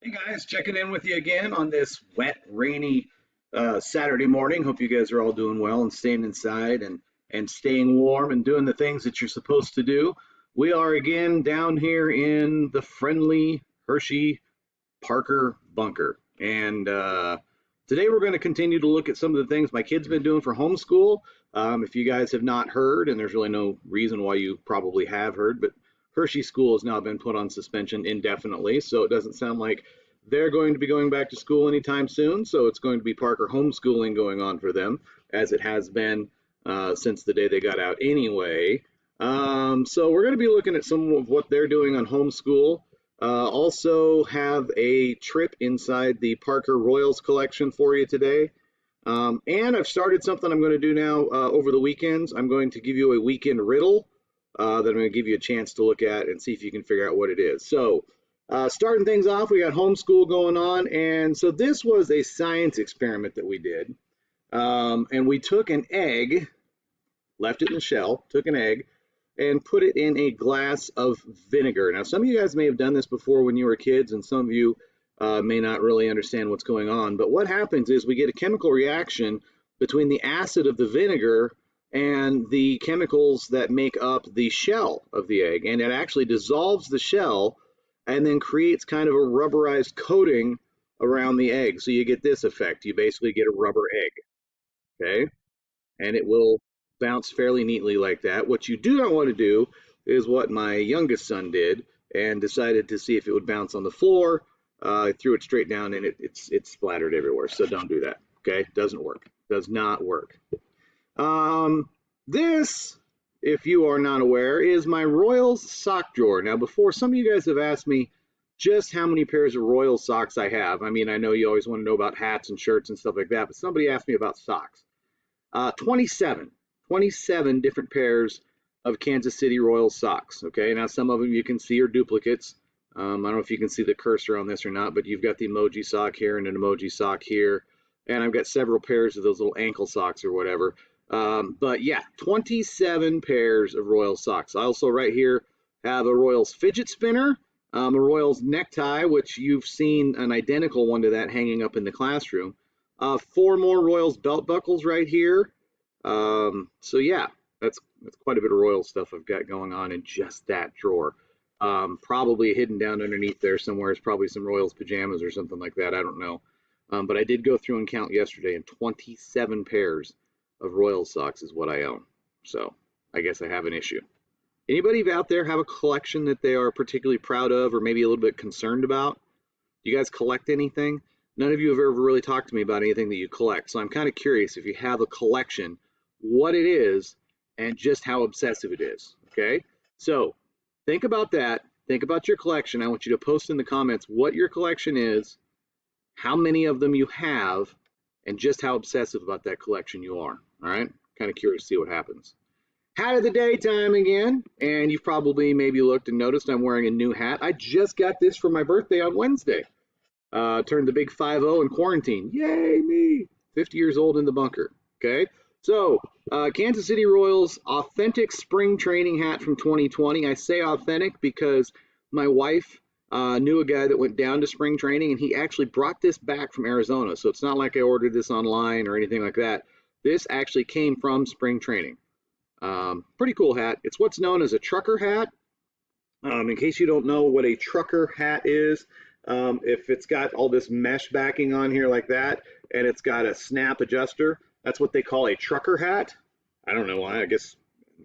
Hey guys, checking in with you again on this wet, rainy Saturday morning. Hope you guys are all doing well and staying inside and staying warm and doing the things that you're supposed to do. We are again down here in the friendly Hershey Parker bunker, and today we're going to continue to look at some of the things my kids been doing for homeschool. If you guys have not heard, and there's really no reason why you probably have heard, but Hershey School has now been put on suspension indefinitely, so it doesn't sound like they're going to be going back to school anytime soon. So it's going to be Parker homeschooling going on for them, as it has been since the day they got out anyway. So we're going to be looking at some of what they're doing on homeschool. Also have a trip inside the Parker Royals collection for you today. And I've started something I'm going to do now over the weekends. I'm going to give you a weekend riddle that I'm going to give you a chance to look at and see if you can figure out what it is. So starting things off, we got homeschool going on. And so this was a science experiment that we did. And we took an egg, left it in the shell, took an egg, and put it in a glass of vinegar. Now, some of you guys may have done this before when you were kids, and some of you may not really understand what's going on. But what happens is we get a chemical reaction between the acid of the vinegar and the chemicals that make up the shell of the egg. And it actually dissolves the shell and then creates kind of a rubberized coating around the egg. So you get this effect. You basically get a rubber egg, okay? And it will bounce fairly neatly like that. What you do not want to do is what my youngest son did and decided to see if it would bounce on the floor. Threw it straight down and it splattered everywhere. So don't do that, okay? Doesn't work. Does not work. This, if you are not aware, is my Royals sock drawer. Now, before, some of you guys have asked me just how many pairs of Royals socks I have. I mean, I know you always want to know about hats and shirts and stuff like that, but somebody asked me about socks. 27 different pairs of Kansas City Royals socks. Okay, now some of them you can see are duplicates. I don't know if you can see the cursor on this or not, but you've got the emoji sock here and an emoji sock here. And I've got several pairs of those little ankle socks or whatever. But yeah, 27 pairs of Royals socks. I also right here have a Royals fidget spinner, a Royals necktie, which you've seen an identical one to that hanging up in the classroom. 4 more Royals belt buckles right here. So yeah, that's quite a bit of Royals stuff I've got going on in just that drawer. Probably hidden down underneath there somewhere is probably some Royals pajamas or something like that. I don't know. But I did go through and count yesterday, and 27 pairs of Royals socks is what I own. So I guess I have an issue. Anybody out there have a collection that they are particularly proud of or maybe a little bit concerned about? Do you guys collect anything? None of you have ever really talked to me about anything that you collect. So I'm kind of curious if you have a collection, what it is, and just how obsessive it is. Okay? So think about that. Think about your collection. I want you to post in the comments what your collection is, how many of them you have, and just how obsessive about that collection you are. All right? Kind of curious to see what happens. Hat of the day time again. And you've probably maybe looked and noticed I'm wearing a new hat. I just got this for my birthday on Wednesday. Turned the big 5-0 in quarantine. Yay, me. 50 years old in the bunker. Okay? So, Kansas City Royals authentic spring training hat from 2020. I say authentic because my wife knew a guy that went down to spring training, and he actually brought this back from Arizona. So it's not like I ordered this online or anything like that. This actually came from spring training. Pretty cool hat. It's what's known as a trucker hat. In case you don't know what a trucker hat is, if it's got all this mesh backing on here like that, and it's got a snap adjuster, that's what they call a trucker hat. I don't know why. I guess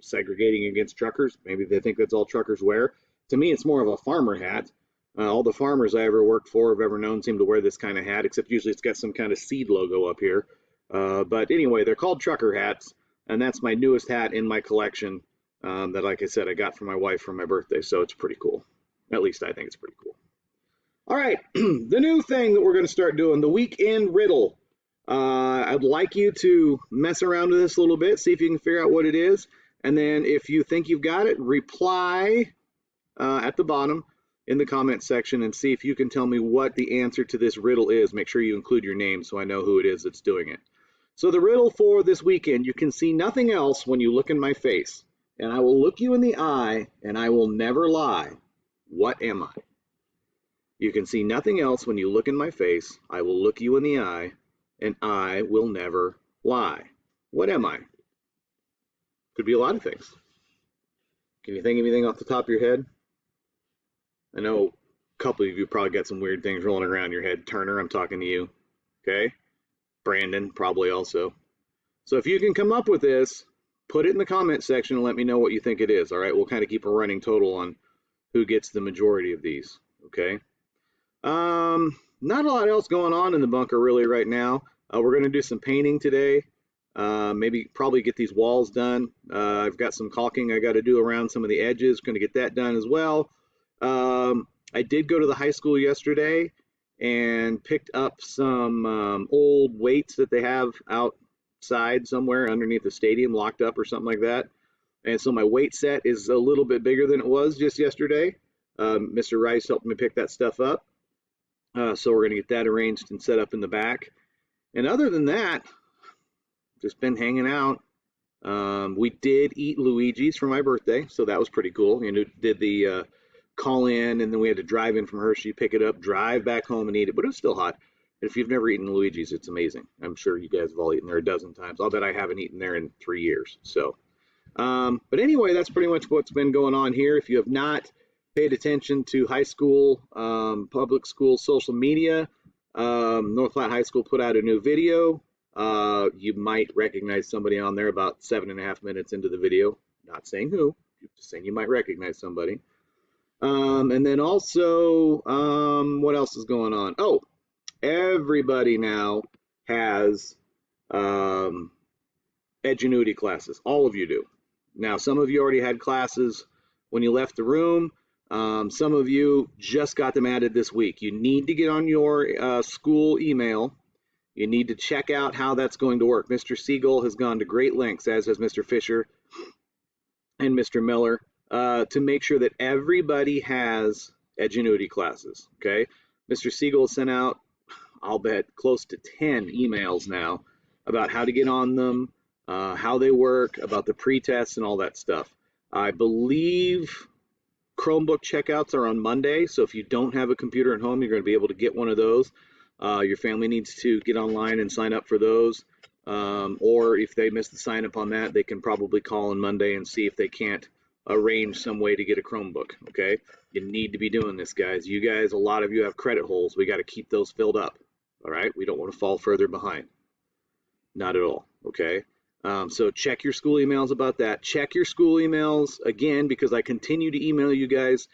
segregating against truckers. Maybe they think that's all truckers wear. To me, it's more of a farmer hat. All the farmers I ever worked for, have ever known, seem to wear this kind of hat, except usually it's got some kind of seed logo up here. But anyway, they're called trucker hats, and that's my newest hat in my collection that, like I said, I got for my wife for my birthday, so it's pretty cool. At least I think it's pretty cool. All right, the new thing that we're going to start doing, the weekend riddle. I'd like you to mess around with this a little bit, see if you can figure out what it is, and then if you think you've got it, reply at the bottom in the comment section and see if you can tell me what the answer to this riddle is. Make sure you include your name so I know who it is that's doing it. So the riddle for this weekend, you can see nothing else when you look in my face, and I will look you in the eye, and I will never lie. What am I? You can see nothing else when you look in my face. I will look you in the eye, and I will never lie. What am I? Could be a lot of things. Can you think of anything off the top of your head? I know a couple of you probably got some weird things rolling around your head. Turner, I'm talking to you. Okay? Brandon, probably also. So if you can come up with this, put it in the comment section and let me know what you think it is. All right, we'll kind of keep a running total on who gets the majority of these. Okay. Not a lot else going on in the bunker really right now. We're going to do some painting today. Maybe probably get these walls done. I've got some caulking I got to do around some of the edges. Going to get that done as well. I did go to the high school yesterday and picked up some old weights that they have outside somewhere underneath the stadium, locked up or something like that. And so my weight set is a little bit bigger than it was just yesterday. Mr. Rice helped me pick that stuff up. So we're going to get that arranged and set up in the back. And other than that, just been hanging out. We did eat Luigi's for my birthday, so that was pretty cool. You know, did the call in, and then we had to drive in from Hershey, pick it up, drive back home and eat it, but it was still hot. And if you've never eaten Luigi's, it's amazing. I'm sure you guys have all eaten there a dozen times. I'll bet I haven't eaten there in 3 years. So, but anyway, that's pretty much what's been going on here. If you have not paid attention to high school, public school social media, North Platte High School put out a new video. You might recognize somebody on there about 7.5 minutes into the video. Not saying who, just saying you might recognize somebody. And then also, what else is going on? Oh, everybody now has Edgenuity classes. All of you do. Now, some of you already had classes when you left the room. Some of you just got them added this week. You need to get on your school email. You need to check out how that's going to work. Mr. Siegel has gone to great lengths, as has Mr. Fisher and Mr. Miller, to make sure that everybody has Edgenuity classes, okay? Mr. Siegel sent out, I'll bet, close to 10 emails now about how to get on them, how they work, about the pre-tests and all that stuff. I believe Chromebook checkouts are on Monday, so if you don't have a computer at home, you're going to be able to get one of those. Your family needs to get online and sign up for those, or if they miss the sign up on that, they can probably call on Monday and see if they can't arrange some way to get a Chromebook. Okay, you need to be doing this, guys. You guys, a lot of you have credit holes. We got to keep those filled up. All right, we don't want to fall further behind. Not at all. Okay, so check your school emails about that. Check your school emails again, because I continue to email you guys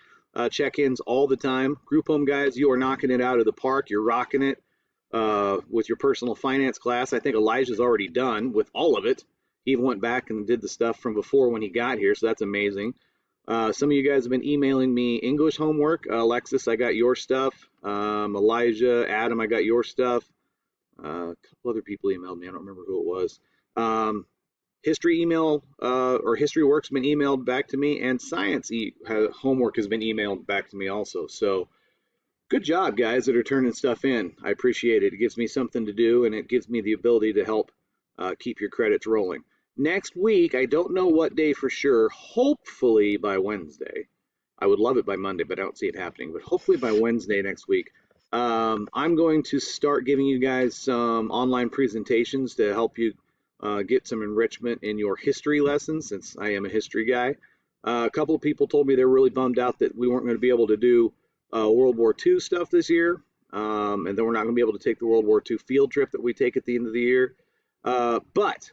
check-ins all the time. Group home guys, you are knocking it out of the park. You're rocking it with your personal finance class. I think Elijah's already done with all of it. He even went back and did the stuff from before when he got here, so that's amazing. Some of you guys have been emailing me English homework. Alexis, I got your stuff. Elijah, Adam, I got your stuff. A couple other people emailed me. I don't remember who it was. History email or history work's been emailed back to me, and science homework has been emailed back to me also. So good job, guys, that are turning stuff in. I appreciate it. It gives me something to do, and it gives me the ability to help keep your credits rolling. Next week, I don't know what day for sure. Hopefully by Wednesday. I would love it by Monday, but I don't see it happening. But hopefully by Wednesday next week, I'm going to start giving you guys some online presentations to help you get some enrichment in your history lessons, since I am a history guy. A couple of people told me they're really bummed out that we weren't going to be able to do World War II stuff this year, and then we're not going to be able to take the World War II field trip that we take at the end of the year. But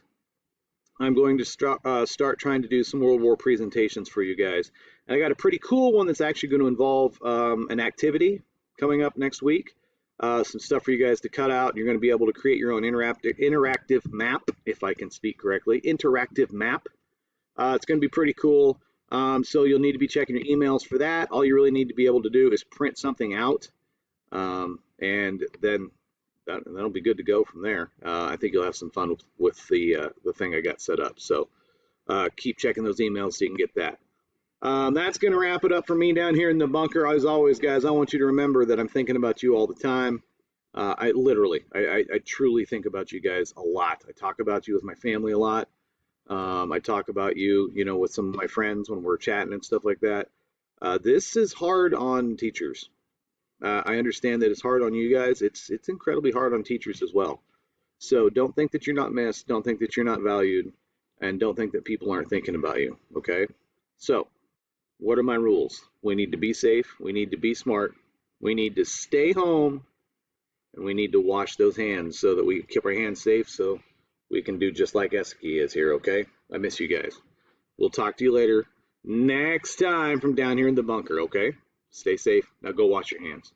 I'm going to start trying to do some World War presentations for you guys. And I got a pretty cool one that's actually going to involve an activity coming up next week. Some stuff for you guys to cut out. You're going to be able to create your own interactive map, if I can speak correctly. Interactive map. It's going to be pretty cool. So you'll need to be checking your emails for that. All you really need to be able to do is print something out, and then that'll be good to go from there. I think you'll have some fun with the thing I got set up. So keep checking those emails so you can get that. That's going to wrap it up for me down here in the bunker. As always, guys, I want you to remember that I'm thinking about you all the time. I truly think about you guys a lot. I talk about you with my family a lot. I talk about you, with some of my friends when we're chatting and stuff like that. This is hard on teachers. I understand that it's hard on you guys. It's incredibly hard on teachers as well. So don't think that you're not missed. Don't think that you're not valued, and don't think that people aren't thinking about you. Okay. So what are my rules? We need to be safe. We need to be smart. We need to stay home, and we need to wash those hands so that we keep our hands safe so we can do just like Eski is here, okay? I miss you guys. We'll talk to you later next time from down here in the bunker, okay? Stay safe. Now go wash your hands.